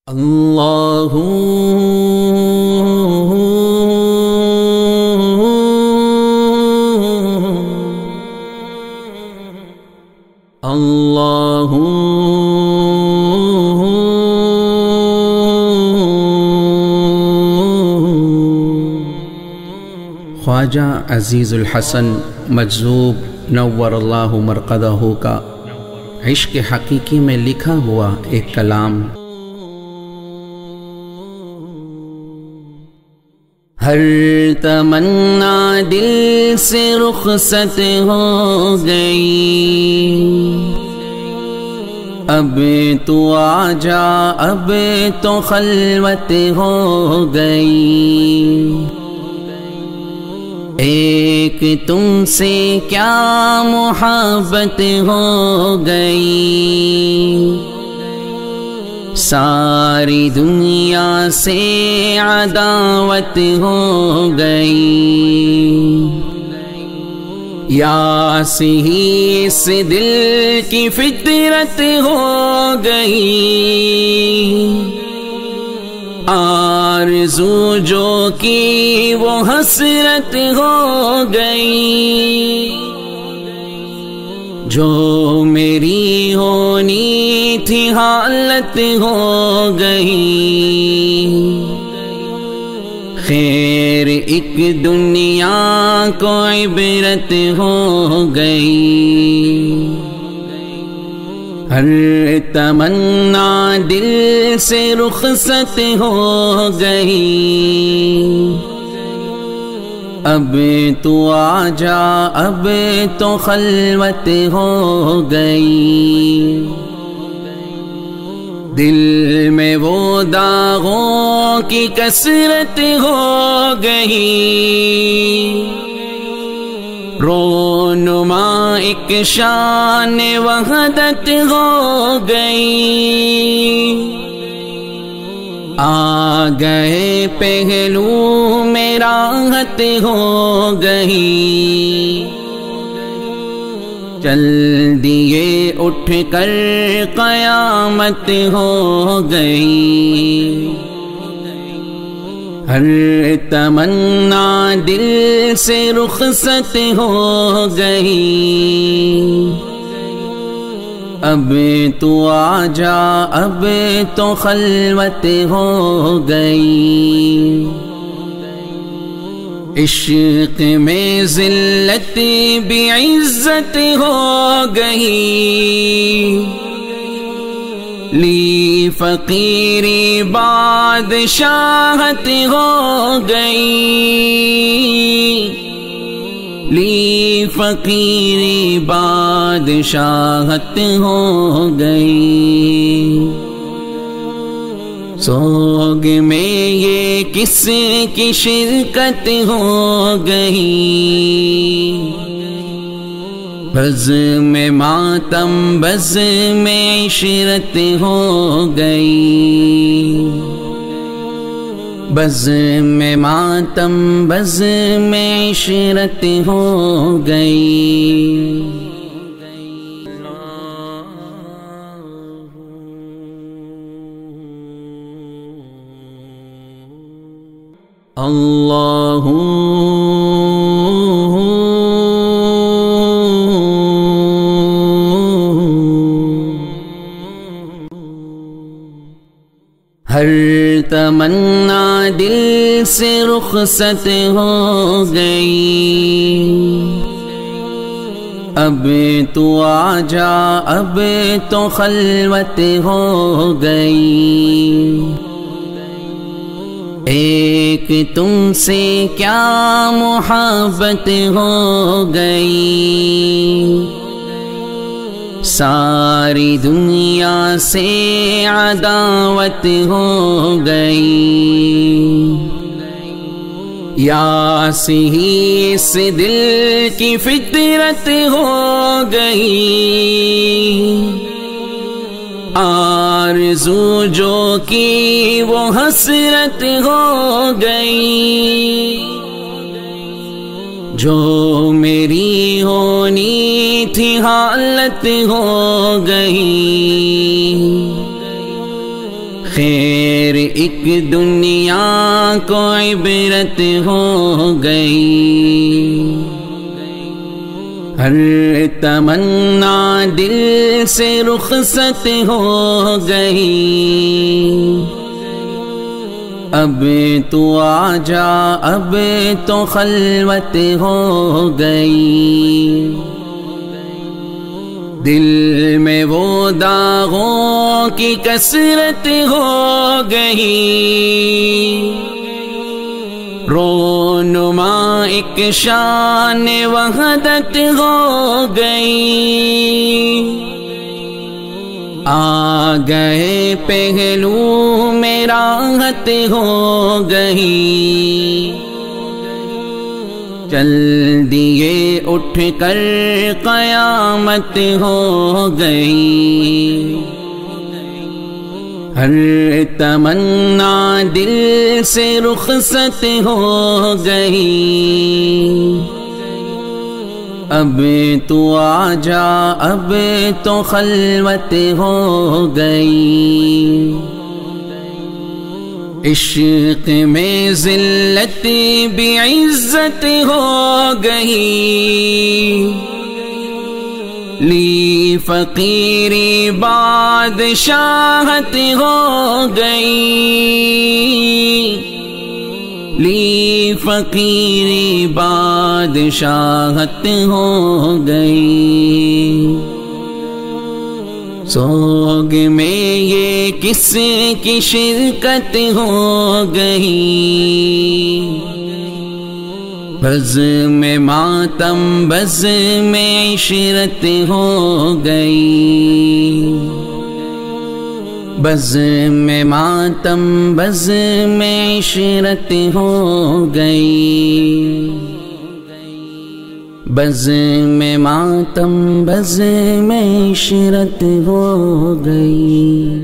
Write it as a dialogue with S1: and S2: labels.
S1: اللہ اللہ خواجہ عزیز الحسن مجذوب نور اللہ مرقدہ کا عشق حقیقی میں لکھا ہوا ایک کلام۔ ہر تمنا دل سے رخصت ہو گئی، اب تو آ جا، اب تو خلوت ہو گئی۔ ایک تم سے کیا محبت ہو گئی، ساری دنیا سے عداوت ہو گئی۔ یا صحیح اس دل کی فطرت ہو گئی، آرزو جو کی وہ حسرت ہو گئی۔ جو میری ہونی تھی حالت ہو گئی، خیر ایک دنیا کو عبرت ہو گئی۔ ہر تمنا دل سے رخصت ہو گئی، اب تو آ جا، اب تو خلوت ہو گئی۔ دل میں وہ داغوں کی کثرت ہو گئی، رونما ایک شان وحدت ہو گئی۔ آ گئے پہلو میں راحت ہو گئی، چل دیے اٹھ کر قیامت ہو گئی۔ ہر تمنا دل سے رخصت ہو گئی، اب تو آ جا، اب تو خلوت ہو گئی۔ عشق میں ذلت بھی عزت ہو گئی، لی فقیری بادشاہت ہو گئی، لی فقیری بادشاہت ہو گئی۔ سوگ میں یہ کس کی شرکت ہو گئی، بز میں ماتم بز میں عشرت ہو گئی، بز میں ماتم بز میں عشرت ہو گئی۔ اللہ ہر تمنا دل سے رخصت ہو گئی، اب تو آ جا، اب تو خلوت ہو گئی۔ ایک تم سے کیا محبت ہو گئی، ساری دنیا سے عداوت ہو گئی۔ یا صحیح اس دل کی فطرت ہو گئی، آرزو جو کی وہ حسرت ہو گئی۔ جو میری ہونی تھی حالت ہو گئی، خیر ایک دنیا کو عبرت ہو گئی، ہر تمنا دل سے رخصت ہو گئی، اب تو آ جا اب تو خلوت ہو گئی، دل میں وہ داغوں کی کثرت ہو گئی، رونما ایک شان وحدت ہو گئی، آ گئے پہلو میں راحت ہو گئی، چل دیے اٹھ کر قیامت ہو گئی، ہر تمنا دل سے رخصت ہو گئی، اب تو آ جا اب تو خلوت ہو گئی، عشق میں ذلت بھی عزت ہو گئی، لی فقیری بادشاہت ہو گئی، لی فقیری بادشاہت ہو گئی، سوگ میں یہ کس کی شرکت ہو گئی، بز میں ماتم بز میں عشرت ہو گئی، بز میں ماتم بز میں عشرت ہو گئی، بز میں ماتم بز میں عشرت ہو گئی۔